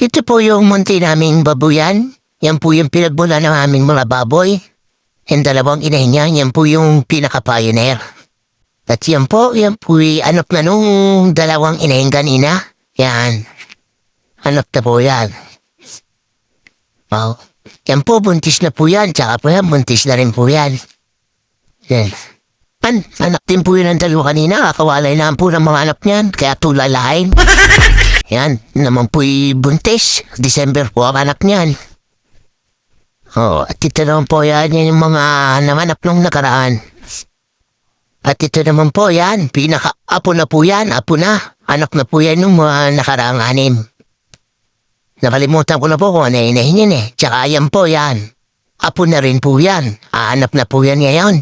Ito po yung munti naming babuyan. Yan po yung pinagmula ng aming mga baboy. Yung dalawang inahin niya, yan po yung pinaka-pioneer. At yan po anak na nung dalawang inahin kanina. Yan. Anak na po yan. Oh. Yan po, buntis na po yan. Tsaka po yan, buntis na rin po yan. Yan. Anak din po yun ang dalawa kanina. Kakawalay na po ng mga anak niyan. Kaya tulalain. Yan. Naman po'y buntis. December po ang anak niyan. Oh, at ito naman po yan yung mga nanganak nung nakaraan. At ito naman po yan. Pinaka-apo na po yan. Apo na. Anak na po yan yung mga nakaraang 6. Nakalimutan ko na po kung ano inahin yan eh. Tsaka yan po yan. Apo na rin po yan. Aanap na po yan ngayon.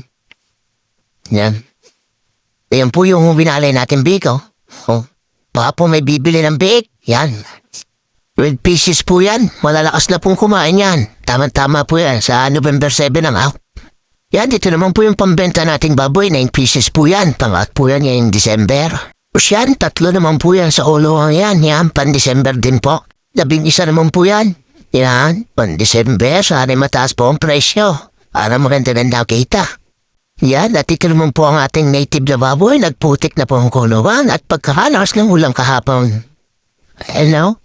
Yan. Yan po yung binalay natin biko. Oh. Baka po may bibili ng biik. Yan. 12 pieces po yan. Malalakas na pong kumain yan. Tama-tama po yan sa November 7 ang out. Yan, dito naman po yung pambenta nating baboy. 9 pieces po yan. Pangat po yan ngayong December. Tapos yan, 3 naman po yan sa ulo yan. Yan, pan-December din po. 11 naman po yan. Yan, pan-December. Sana mataas po ang presyo. Para maganda-ganda kita. Yan, at ito naman po ang ating native na baboy. Nagputik na po ang kulungan at pagkakalakas ng ulang kahapon. Hello?